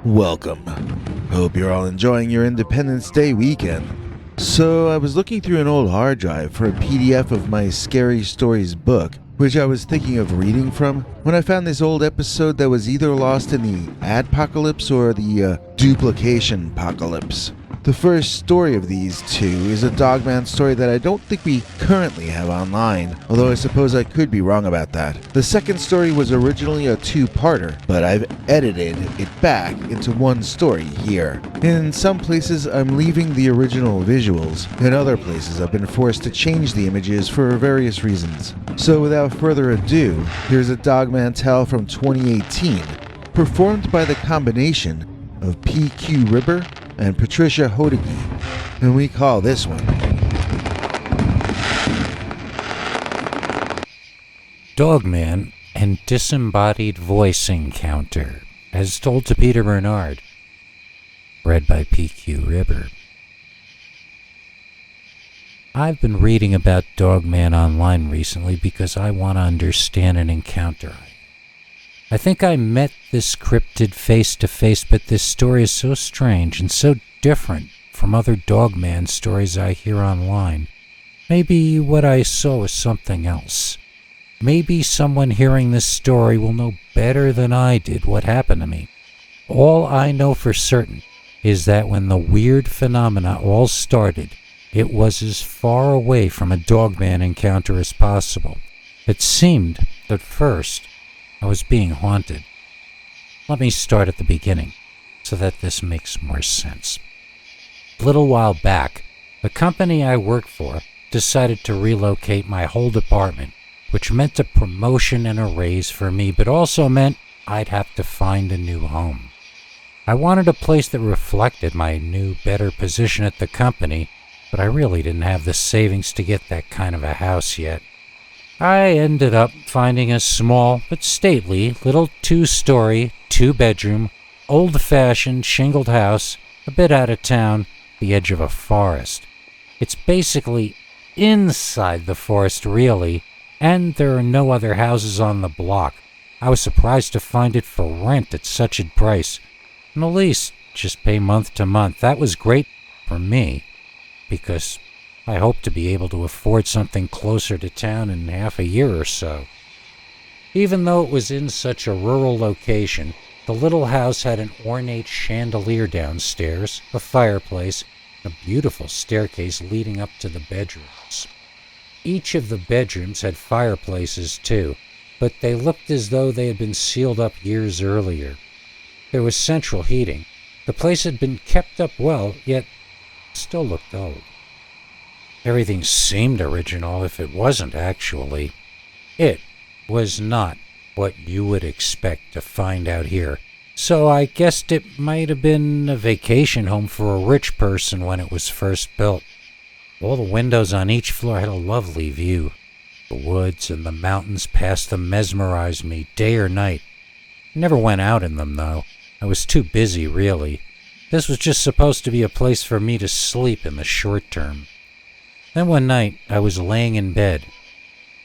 Welcome. Hope you're all enjoying your Independence Day weekend. So, I was looking through an old hard drive for a PDF of my Scary Stories book, which I was thinking of reading from, when I found this old episode that was either lost in the adpocalypse or the duplication apocalypse. The first story of these two is a Dogman story that I don't think we currently have online, although I suppose I could be wrong about that. The second story was originally a two-parter, but I've edited it back into one story here. In some places I'm leaving the original visuals, in other places I've been forced to change the images for various reasons. So without further ado, here's a Dogman tale from 2018, performed by the combination of PQ Ribber and Patricia Hodegi, and we call this one Dogman and Disembodied Voice Encounter, as told to Peter Bernard. Read by PQ Ribber. I've been reading about Dogman online recently because I want to understand an encounter. I think I met this cryptid face to face, but this story is so strange and so different from other Dogman stories I hear online. Maybe what I saw was something else. Maybe someone hearing this story will know better than I did what happened to me. All I know for certain is that when the weird phenomena all started, it was as far away from a Dogman encounter as possible. It seemed, at first, I was being haunted. Let me start at the beginning, so that this makes more sense. A little while back, the company I worked for decided to relocate my whole department, which meant a promotion and a raise for me, but also meant I'd have to find a new home. I wanted a place that reflected my new, better position at the company, but I really didn't have the savings to get that kind of a house yet. I ended up finding a small but stately little 2-story, 2-bedroom, old-fashioned shingled house a bit out of town, the edge of a forest. It's basically inside the forest, really, and there are no other houses on the block. I was surprised to find it for rent at such a price. And the lease, just pay month to month. That was great for me, because I hope to be able to afford something closer to town in half a year or so. Even though it was in such a rural location, the little house had an ornate chandelier downstairs, a fireplace, and a beautiful staircase leading up to the bedrooms. Each of the bedrooms had fireplaces too, but they looked as though they had been sealed up years earlier. There was central heating. The place had been kept up well, yet still looked old. Everything seemed original if it wasn't actually. It was not what you would expect to find out here, so I guessed it might have been a vacation home for a rich person when it was first built. All the windows on each floor had a lovely view. The woods and the mountains past them mesmerized me day or night. I never went out in them, though. I was too busy, really. This was just supposed to be a place for me to sleep in the short term. Then one night, I was laying in bed,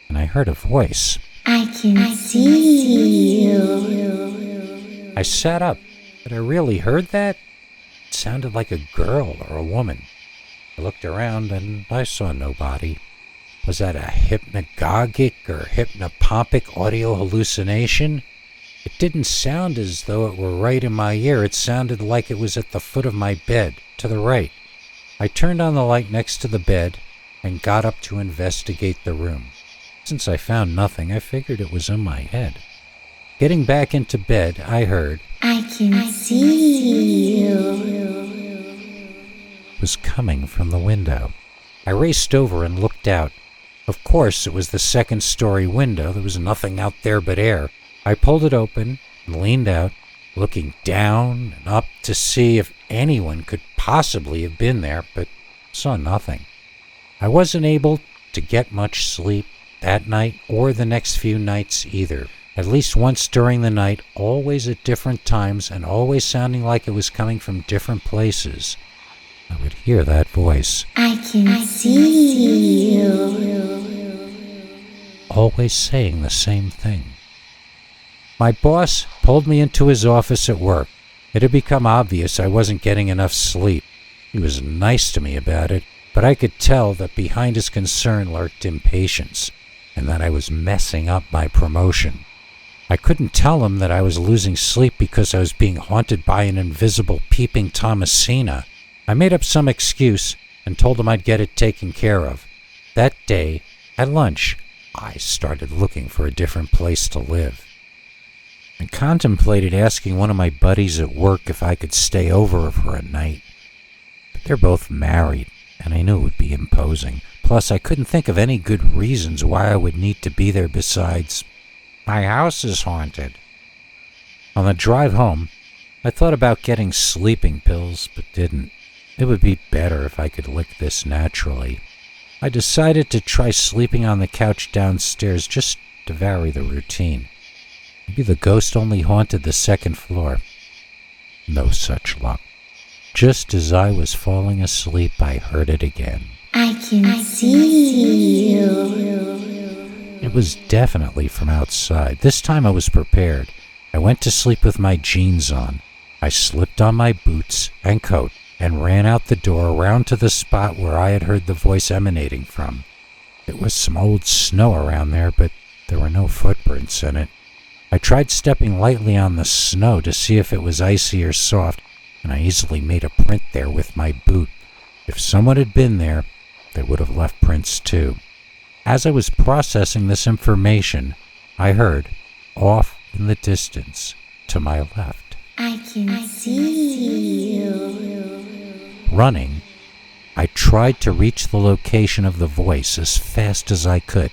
and I heard a voice. I can see you. I sat up. But I really heard that? It sounded like a girl or a woman. I looked around, and I saw nobody. Was that a hypnagogic or hypnopompic audio hallucination? It didn't sound as though it were right in my ear. It sounded like it was at the foot of my bed, to the right. I turned on the light next to the bed and got up to investigate the room. Since I found nothing, I figured it was in my head. Getting back into bed, I heard, I can see you. It was coming from the window. I raced over and looked out. Of course, it was the second-story window. There was nothing out there but air. I pulled it open and leaned out, looking down and up to see if anyone could possibly have been there, but saw nothing. I wasn't able to get much sleep that night or the next few nights either. At least once during the night, always at different times, and always sounding like it was coming from different places. I would hear that voice. I can see you. Always saying the same thing. My boss pulled me into his office at work. It had become obvious I wasn't getting enough sleep. He was nice to me about it, but I could tell that behind his concern lurked impatience, and that I was messing up my promotion. I couldn't tell him that I was losing sleep because I was being haunted by an invisible peeping Thomasina. I made up some excuse and told him I'd get it taken care of. That day, at lunch, I started looking for a different place to live. I contemplated asking one of my buddies at work if I could stay over for a night. But they're both married, and I knew it would be imposing. Plus, I couldn't think of any good reasons why I would need to be there besides, my house is haunted. On the drive home, I thought about getting sleeping pills, but didn't. It would be better if I could lick this naturally. I decided to try sleeping on the couch downstairs just to vary the routine. Maybe the ghost only haunted the second floor. No such luck. Just as I was falling asleep, I heard it again. I can see you. It was definitely from outside. This time I was prepared. I went to sleep with my jeans on. I slipped on my boots and coat and ran out the door around to the spot where I had heard the voice emanating from. There was some old snow around there, but there were no footprints in it. I tried stepping lightly on the snow to see if it was icy or soft, and I easily made a print there with my boot. If someone had been there, they would have left prints too. As I was processing this information, I heard, off in the distance, to my left. I can see you. Running, I tried to reach the location of the voice as fast as I could.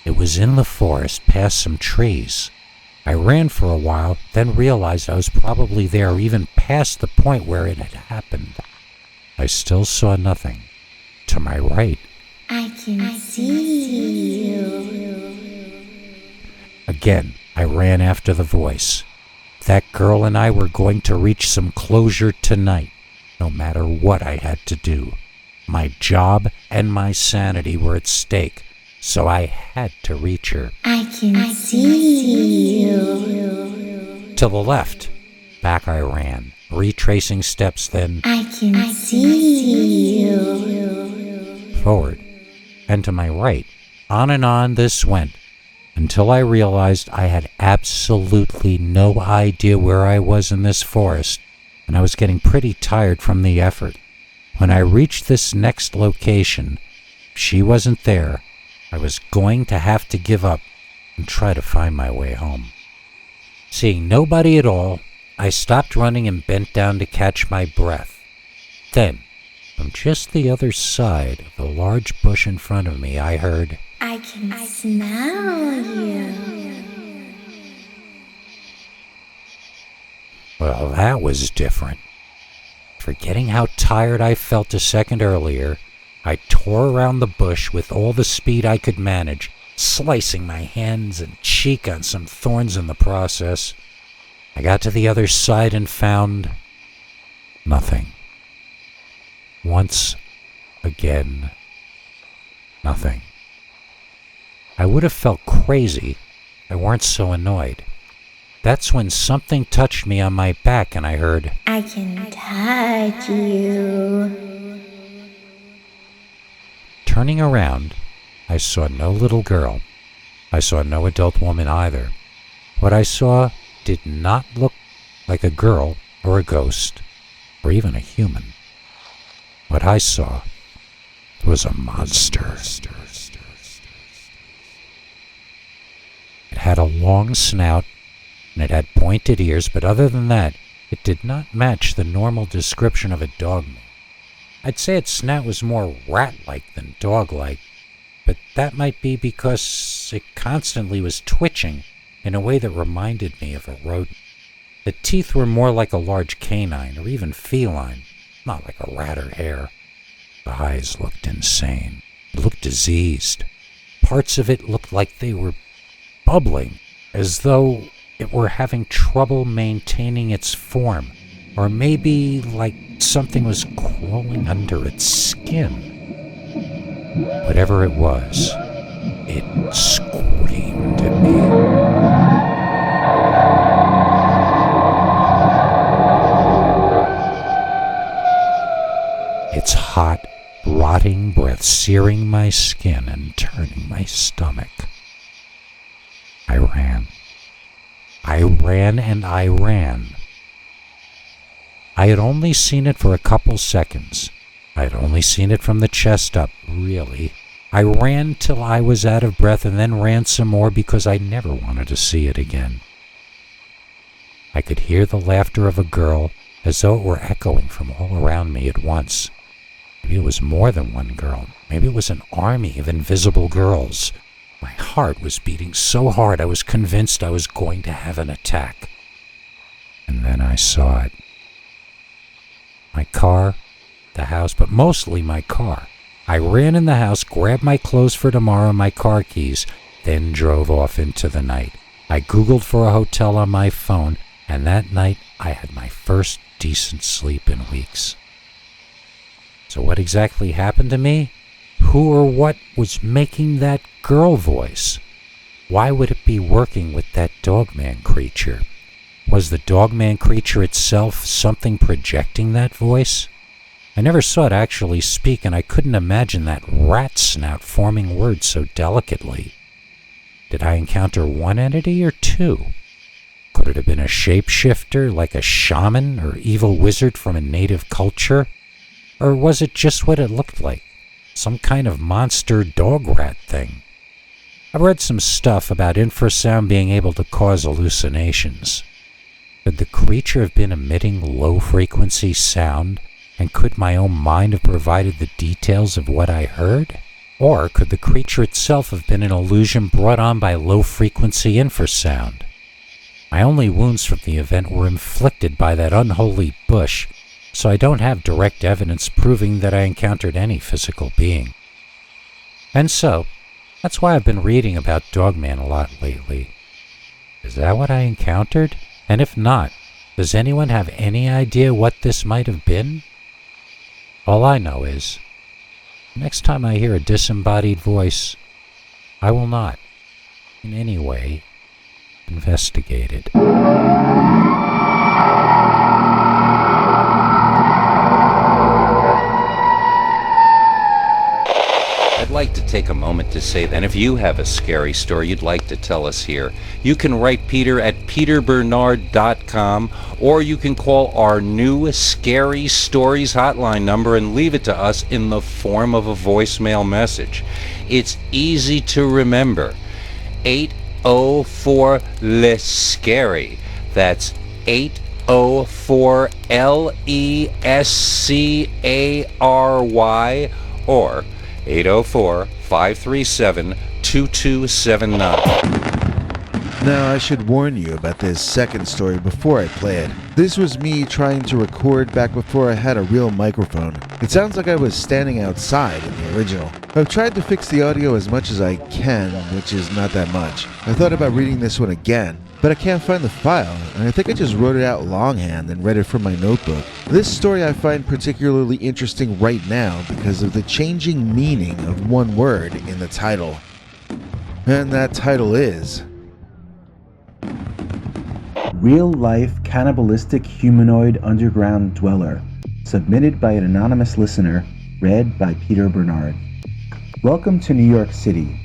It was in the forest, past some trees. I ran for a while, then realized I was probably there, even past the point where it had happened. I still saw nothing. To my right, I can see you. again, I ran after the voice. That girl and I were going to reach some closure tonight, no matter what I had to do. My job and my sanity were at stake, so I had to reach her. I can see you. To the left, back I ran, retracing steps, then I can see you. forward, and to my right. On and on this went, until I realized I had absolutely no idea where I was in this forest, and I was getting pretty tired from the effort. When I reached this next location, if she wasn't there, I was going to have to give up and try to find my way home. Seeing nobody at all, I stopped running and bent down to catch my breath. Then, from just the other side of the large bush in front of me, I heard, I can smell you. well, that was different. Forgetting how tired I felt a second earlier, I tore around the bush with all the speed I could manage, slicing my hands and cheek on some thorns in the process. I got to the other side and found nothing. Once again, nothing. I would have felt crazy if I weren't so annoyed. That's when something touched me on my back and I heard, I can touch you. Turning around, I saw no little girl. I saw no adult woman either. What I saw did not look like a girl or a ghost or even a human. What I saw was a monster. It had a long snout and it had pointed ears, but other than that, it did not match the normal description of a dogman. I'd say its snout was more rat-like than dog-like, but that might be because it constantly was twitching in a way that reminded me of a rodent. The teeth were more like a large canine or even feline, not like a rat or hare. The eyes looked insane. It looked diseased. Parts of it looked like they were bubbling, as though it were having trouble maintaining its form, or maybe like something was crawling under its skin. Whatever it was, it screamed at me. searing my skin and turning my stomach. I ran. I ran and I ran. I had only seen it for a couple seconds. I had only seen it from the chest up, really. I ran till I was out of breath and then ran some more because I never wanted to see it again. I could hear the laughter of a girl as though it were echoing from all around me at once. Maybe it was more than one girl. Maybe it was an army of invisible girls. My heart was beating so hard I was convinced I was going to have an attack. And then I saw it. My car, the house, but mostly my car. I ran in the house, grabbed my clothes for tomorrow and my car keys, then drove off into the night. I Googled for a hotel on my phone, and that night I had my first decent sleep in weeks. So what exactly happened to me? Who or what was making that girl voice? Why would it be working with that Dogman creature? Was the Dogman creature itself something projecting that voice? I never saw it actually speak, and I couldn't imagine that rat snout forming words so delicately. Did I encounter one entity or two? Could it have been a shapeshifter, like a shaman or evil wizard from a native culture? Or was it just what it looked like? Some kind of monster dog rat thing? I've read some stuff about infrasound being able to cause hallucinations. Could the creature have been emitting low-frequency sound? And could my own mind have provided the details of what I heard? Or could the creature itself have been an illusion brought on by low-frequency infrasound? My only wounds from the event were inflicted by that unholy bush, so I don't have direct evidence proving that I encountered any physical being. And so, that's why I've been reading about Dogman a lot lately. Is that what I encountered? And if not, does anyone have any idea what this might have been? All I know is, next time I hear a disembodied voice, I will not, in any way, investigate it. I'd like to take a moment to say that if you have a scary story you'd like to tell us here, you can write Peter at peterbernard.com, or you can call our new Scary Stories hotline number and leave it to us in the form of a voicemail message. It's easy to remember. 804-LESCARY. That's 804-LESCARY, or 804-537-2279. Now, I should warn you about this second story before I play it. This was me trying to record back before I had a real microphone. It sounds like I was standing outside in the original. I've tried to fix the audio as much as I can, which is not that much. I thought about reading this one again, but I can't find the file, and I think I just wrote it out longhand and read it from my notebook. This story I find particularly interesting right now because of the changing meaning of one word in the title. And that title is Real-life cannibalistic humanoid underground dweller, submitted by an anonymous listener, read by Peter Bernard. Welcome to New York City.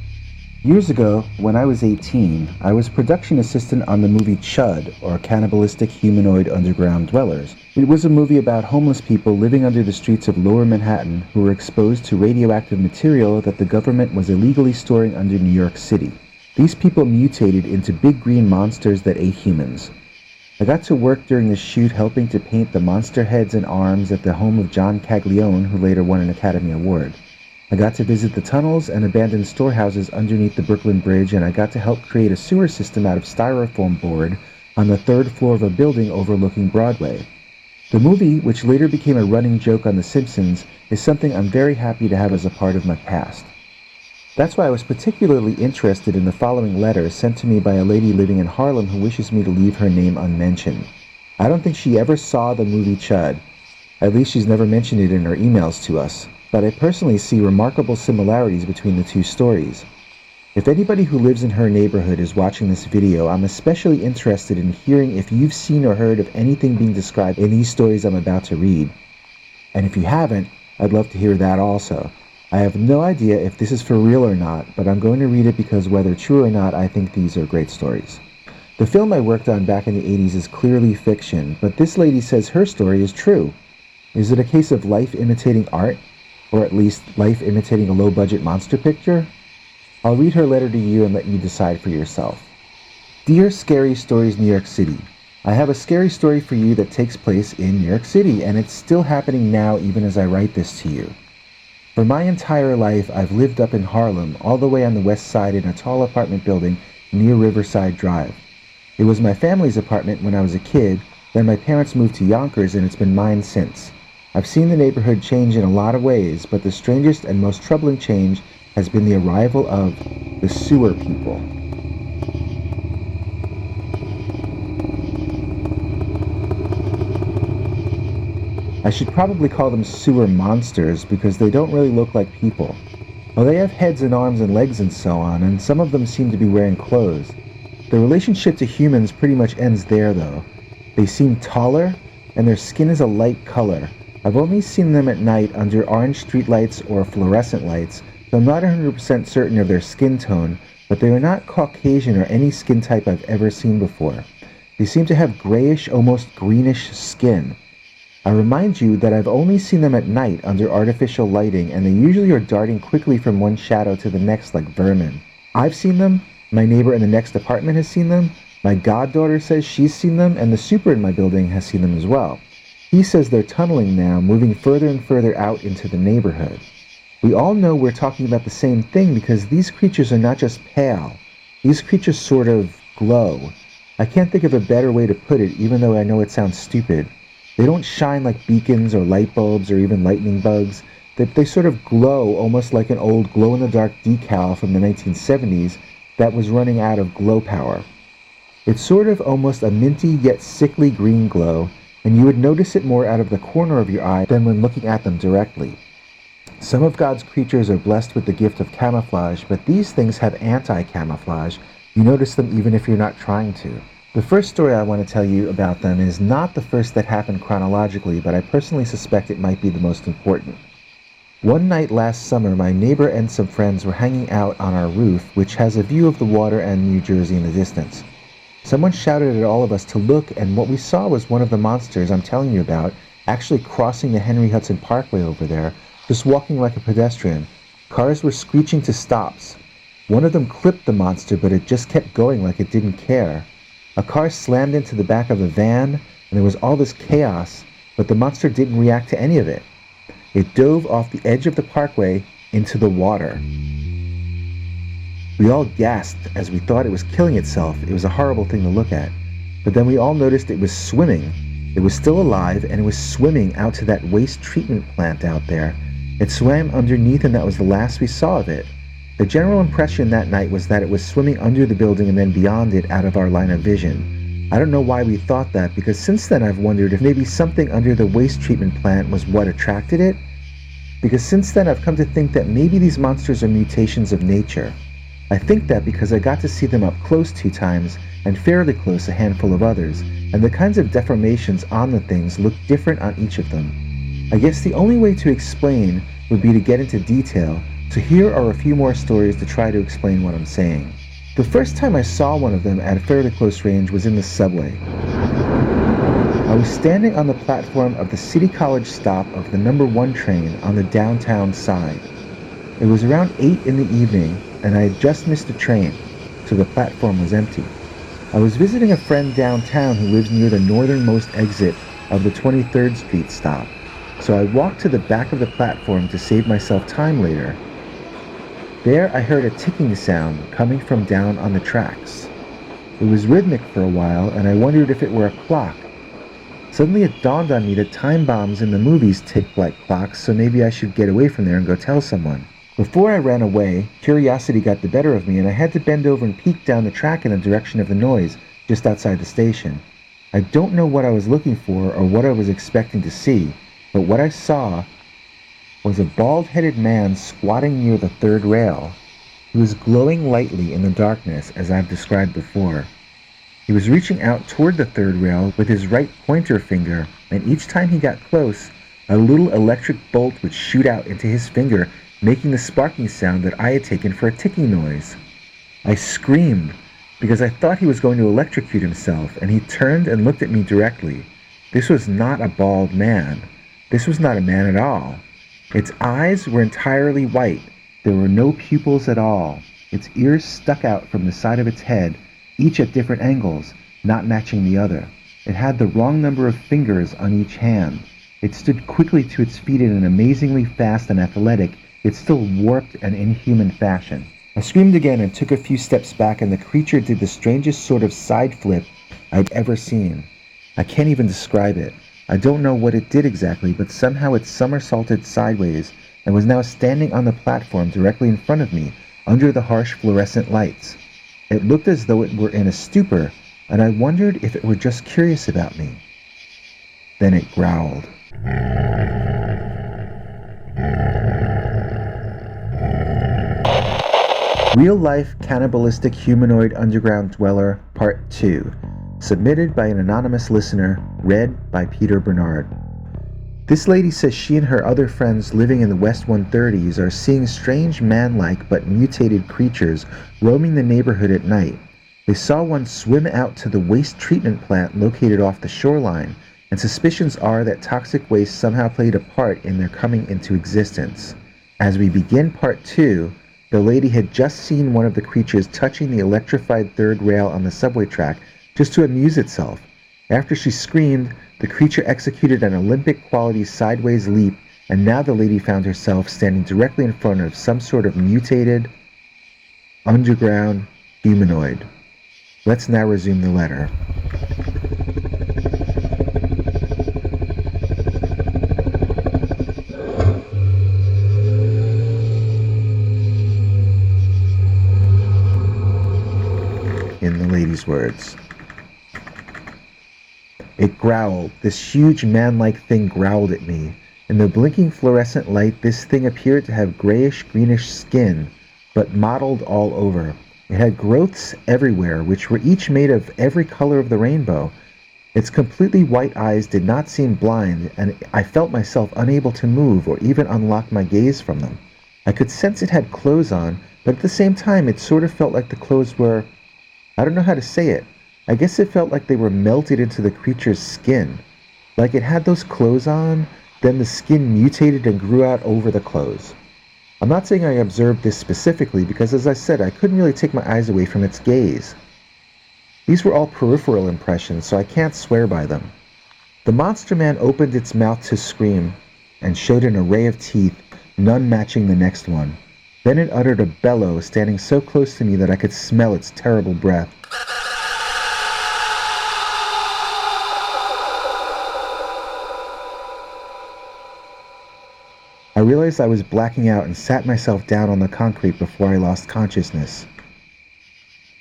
Years ago, when I was 18, I was production assistant on the movie Chud, or Cannibalistic Humanoid Underground Dwellers. It was a movie about homeless people living under the streets of Lower Manhattan who were exposed to radioactive material that the government was illegally storing under New York City. These people mutated into big green monsters that ate humans. I got to work during the shoot helping to paint the monster heads and arms at the home of John Caglione, who later won an Academy Award. I got to visit the tunnels and abandoned storehouses underneath the Brooklyn Bridge, and I got to help create a sewer system out of styrofoam board on the third floor of a building overlooking Broadway. The movie, which later became a running joke on The Simpsons, is something I'm very happy to have as a part of my past. That's why I was particularly interested in the following letter sent to me by a lady living in Harlem who wishes me to leave her name unmentioned. I don't think she ever saw the movie Chud. At least she's never mentioned it in her emails to us. But I personally see remarkable similarities between the two stories. If anybody who lives in her neighborhood is watching this video, I'm especially interested in hearing if you've seen or heard of anything being described in these stories I'm about to read. And if you haven't, I'd love to hear that also. I have no idea if this is for real or not, but I'm going to read it because whether true or not, I think these are great stories. The film I worked on back in the 80s is clearly fiction, but this lady says her story is true. Is it a case of life imitating art? Or at least life imitating a low-budget monster picture? I'll read her letter to you and let you decide for yourself. Dear Scary Stories New York City, I have a scary story for you that takes place in New York City, and it's still happening now even as I write this to you. For my entire life, I've lived up in Harlem, all the way on the west side in a tall apartment building near Riverside Drive. It was my family's apartment when I was a kid, then my parents moved to Yonkers and it's been mine since. I've seen the neighborhood change in a lot of ways, but the strangest and most troubling change has been the arrival of the sewer people. I should probably call them sewer monsters because they don't really look like people. Well, they have heads and arms and legs and so on, and some of them seem to be wearing clothes. Their relationship to humans pretty much ends there though. They seem taller, and their skin is a light color. I've only seen them at night under orange streetlights or fluorescent lights, so I'm not 100% certain of their skin tone, but they are not Caucasian or any skin type I've ever seen before. They seem to have grayish, almost greenish skin. I remind you that I've only seen them at night under artificial lighting, and they usually are darting quickly from one shadow to the next like vermin. I've seen them, my neighbor in the next apartment has seen them, my goddaughter says she's seen them, and the super in my building has seen them as well. He says they're tunneling now, moving further and further out into the neighborhood. We all know we're talking about the same thing because these creatures are not just pale. These creatures sort of glow. I can't think of a better way to put it, even though I know it sounds stupid. They don't shine like beacons or light bulbs or even lightning bugs. They sort of glow almost like an old glow-in-the-dark decal from the 1970s that was running out of glow power. It's sort of almost a minty yet sickly green glow, and you would notice it more out of the corner of your eye than when looking at them directly. Some of God's creatures are blessed with the gift of camouflage, but these things have anti-camouflage. You notice them even if you're not trying to. The first story I want to tell you about them is not the first that happened chronologically, but I personally suspect it might be the most important. One night last summer, my neighbor and some friends were hanging out on our roof, which has a view of the water and New Jersey in the distance. Someone shouted at all of us to look, and what we saw was one of the monsters I'm telling you about actually crossing the Henry Hudson Parkway over there, just walking like a pedestrian. Cars were screeching to stops. One of them clipped the monster, but it just kept going like it didn't care. A car slammed into the back of a van, and there was all this chaos, but the monster didn't react to any of it. It dove off the edge of the parkway into the water. We all gasped as we thought it was killing itself. It was a horrible thing to look at. But then we all noticed it was swimming. It was still alive, and it was swimming out to that waste treatment plant out there. It swam underneath, and that was the last we saw of it. The general impression that night was that it was swimming under the building and then beyond it out of our line of vision. I don't know why we thought that, because since then I've wondered if maybe something under the waste treatment plant was what attracted it. Because since then I've come to think that maybe these monsters are mutations of nature. I think that because I got to see them up close 2 times, and fairly close a handful of others, and the kinds of deformations on the things look different on each of them. I guess the only way to explain would be to get into detail, so here are a few more stories to try to explain what I'm saying. The first time I saw one of them at a fairly close range was in the subway. I was standing on the platform of the City College stop of the number 1 train on the downtown side. It was around 8 in the evening, and I had just missed a train, so the platform was empty. I was visiting a friend downtown who lives near the northernmost exit of the 23rd Street stop, so I walked to the back of the platform to save myself time later. There I heard a ticking sound coming from down on the tracks. It was rhythmic for a while, and I wondered if it were a clock. Suddenly it dawned on me that time bombs in the movies ticked like clocks, so maybe I should get away from there and go tell someone. Before I ran away, curiosity got the better of me, and I had to bend over and peek down the track in the direction of the noise, just outside the station. I don't know what I was looking for or what I was expecting to see, but what I saw was a bald-headed man squatting near the 3rd rail. He was glowing lightly in the darkness, as I've described before. He was reaching out toward the 3rd rail with his right pointer finger, and each time he got close, a little electric bolt would shoot out into his finger making the sparking sound that I had taken for a ticking noise. I screamed because I thought he was going to electrocute himself, and he turned and looked at me directly. This was not a bald man. This was not a man at all. Its eyes were entirely white. There were no pupils at all. Its ears stuck out from the side of its head, each at different angles, not matching the other. It had the wrong number of fingers on each hand. It stood quickly to its feet in an amazingly fast and athletic, yet still warped and inhuman fashion. I screamed again and took a few steps back, and the creature did the strangest sort of side flip I'd ever seen. I can't even describe it. I don't know what it did exactly, but somehow it somersaulted sideways and was now standing on the platform directly in front of me, under the harsh fluorescent lights. It looked as though it were in a stupor, and I wondered if it were just curious about me. Then it growled. Real-life cannibalistic humanoid underground dweller, Part 2. Submitted by an anonymous listener, read by Peter Bernard. This lady says she and her other friends living in the West 130s are seeing strange man-like but mutated creatures roaming the neighborhood at night. They saw one swim out to the waste treatment plant located off the shoreline, and suspicions are that toxic waste somehow played a part in their coming into existence. As we begin Part 2, the lady had just seen one of the creatures touching the electrified third rail on the subway track just to amuse itself. After she screamed, the creature executed an Olympic-quality sideways leap, and now the lady found herself standing directly in front of some sort of mutated, underground humanoid. Let's now resume the letter. In the lady's words. It growled. This huge man-like thing growled at me. In the blinking fluorescent light, this thing appeared to have grayish-greenish skin, but mottled all over. It had growths everywhere, which were each made of every color of the rainbow. Its completely white eyes did not seem blind, and I felt myself unable to move or even unlock my gaze from them. I could sense it had clothes on, but at the same time it sort of felt like the clothes were... I don't know how to say it. I guess it felt like they were melted into the creature's skin. Like it had those clothes on, then the skin mutated and grew out over the clothes. I'm not saying I observed this specifically because, as I said, I couldn't really take my eyes away from its gaze. These were all peripheral impressions, so I can't swear by them. The monster man opened its mouth to scream and showed an array of teeth, none matching the next one. Then it uttered a bellow, standing so close to me that I could smell its terrible breath. I realized I was blacking out and sat myself down on the concrete before I lost consciousness.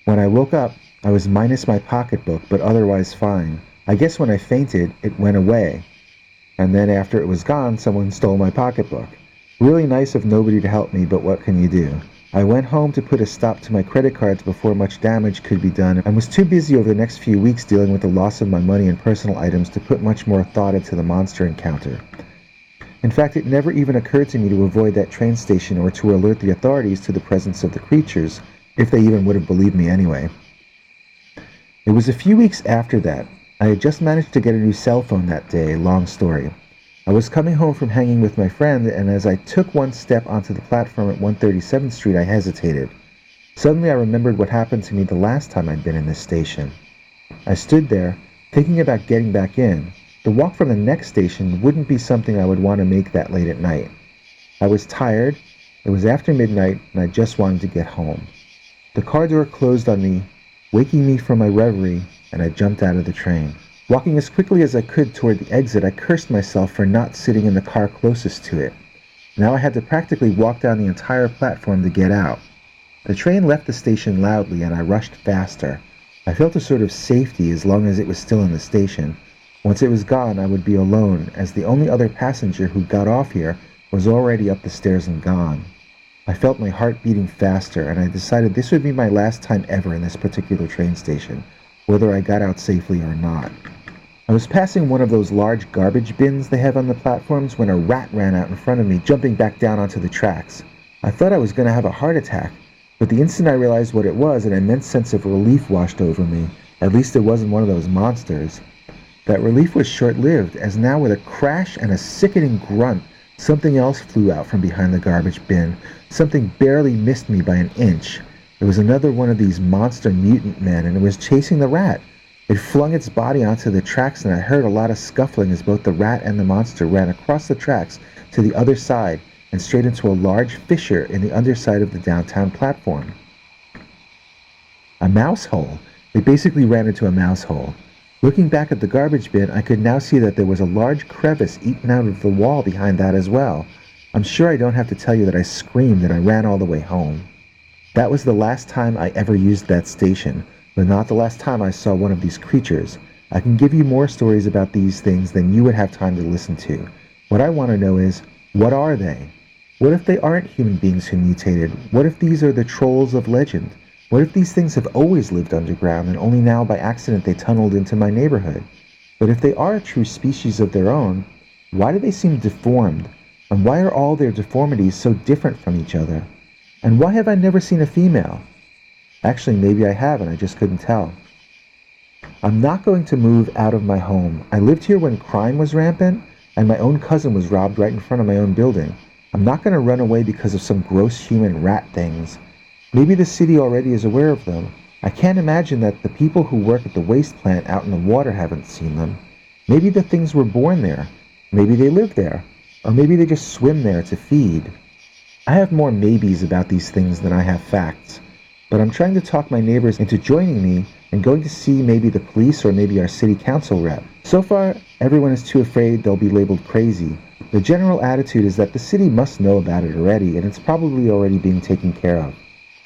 When I woke up, I was minus my pocketbook, but otherwise fine. I guess when I fainted, it went away. And then after it was gone, someone stole my pocketbook. Really nice of nobody to help me, but what can you do? I went home to put a stop to my credit cards before much damage could be done, and was too busy over the next few weeks dealing with the loss of my money and personal items to put much more thought into the monster encounter. In fact, it never even occurred to me to avoid that train station or to alert the authorities to the presence of the creatures, if they even would have believed me anyway. It was a few weeks after that. I had just managed to get a new cell phone that day, long story. I was coming home from hanging with my friend, and as I took one step onto the platform at 137th Street, I hesitated. Suddenly I remembered what happened to me the last time I'd been in this station. I stood there, thinking about getting back in. The walk from the next station wouldn't be something I would want to make that late at night. I was tired, it was after midnight, and I just wanted to get home. The car door closed on me, waking me from my reverie, and I jumped out of the train. Walking as quickly as I could toward the exit, I cursed myself for not sitting in the car closest to it. Now I had to practically walk down the entire platform to get out. The train left the station loudly, and I rushed faster. I felt a sort of safety as long as it was still in the station. Once it was gone, I would be alone, as the only other passenger who got off here was already up the stairs and gone. I felt my heart beating faster, and I decided this would be my last time ever in this particular train station, whether I got out safely or not. I was passing one of those large garbage bins they have on the platforms when a rat ran out in front of me, jumping back down onto the tracks. I thought I was going to have a heart attack, but the instant I realized what it was, an immense sense of relief washed over me. At least it wasn't one of those monsters. That relief was short-lived, as now with a crash and a sickening grunt, something else flew out from behind the garbage bin. Something barely missed me by an inch. It was another one of these monster mutant men, and it was chasing the rat. It flung its body onto the tracks, and I heard a lot of scuffling as both the rat and the monster ran across the tracks to the other side and straight into a large fissure in the underside of the downtown platform. A mouse hole. They basically ran into a mouse hole. Looking back at the garbage bin, I could now see that there was a large crevice eaten out of the wall behind that as well. I'm sure I don't have to tell you that I screamed and I ran all the way home. That was the last time I ever used that station, but not the last time I saw one of these creatures. I can give you more stories about these things than you would have time to listen to. What I want to know is, what are they? What if they aren't human beings who mutated? What if these are the trolls of legend? What if these things have always lived underground and only now by accident they tunneled into my neighborhood? But if they are a true species of their own, why do they seem deformed? And why are all their deformities so different from each other? And why have I never seen a female? Actually, maybe I have and I just couldn't tell. I'm not going to move out of my home. I lived here when crime was rampant and my own cousin was robbed right in front of my own building. I'm not going to run away because of some gross human rat things. Maybe the city already is aware of them. I can't imagine that the people who work at the waste plant out in the water haven't seen them. Maybe the things were born there. Maybe they live there. Or maybe they just swim there to feed. I have more maybes about these things than I have facts. But I'm trying to talk my neighbors into joining me and going to see maybe the police or maybe our city council rep. So far, everyone is too afraid they'll be labeled crazy. The general attitude is that the city must know about it already and it's probably already being taken care of.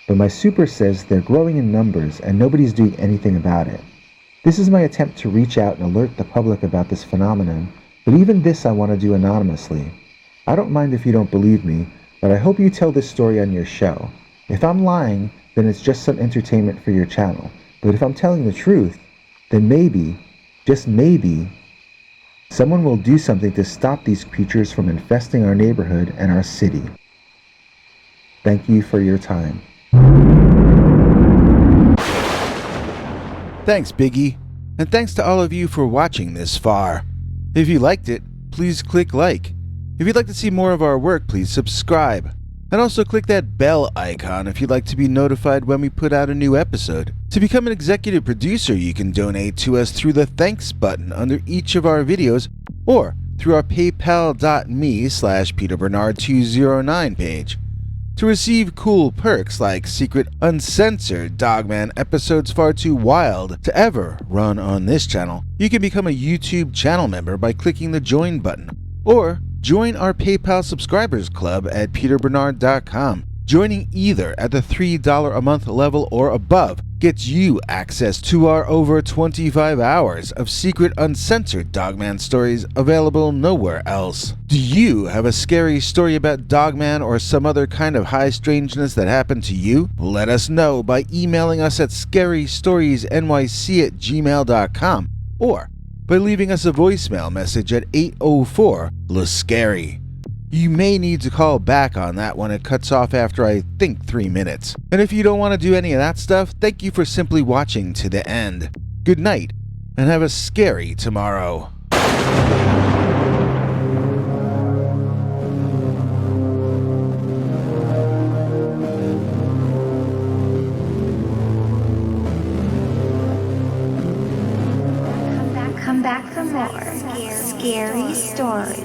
But my super says they're growing in numbers and nobody's doing anything about it. This is my attempt to reach out and alert the public about this phenomenon, but even this I want to do anonymously. I don't mind if you don't believe me, but I hope you tell this story on your show. If I'm lying, then it's just some entertainment for your channel. But if I'm telling the truth, then maybe, just maybe, someone will do something to stop these creatures from infesting our neighborhood and our city. Thank you for your time. Thanks, Biggie. And thanks to all of you for watching this far. If you liked it, please click like. If you'd like to see more of our work, please subscribe. And also click that bell icon if you'd like to be notified when we put out a new episode. To become an executive producer, you can donate to us through the thanks button under each of our videos or through our paypal.me/PeterBernard209 page. To receive cool perks like secret uncensored Dogman episodes far too wild to ever run on this channel, you can become a YouTube channel member by clicking the join button. Or join our PayPal subscribers club at peterbernard.com. Joining either at the $3 a month level or above gets you access to our over 25 hours of secret uncensored Dogman stories available nowhere else. Do you have a scary story about Dogman or some other kind of high strangeness that happened to you? Let us know by emailing us at scarystoriesnyc@gmail.com or by leaving us a voicemail message at 804-LA-SCARY. You may need to call back on that one. It cuts off after I think 3 minutes. And if you don't want to do any of that stuff, thank you for simply watching to the end. Good night, and have a scary tomorrow. Come back for more scary stories.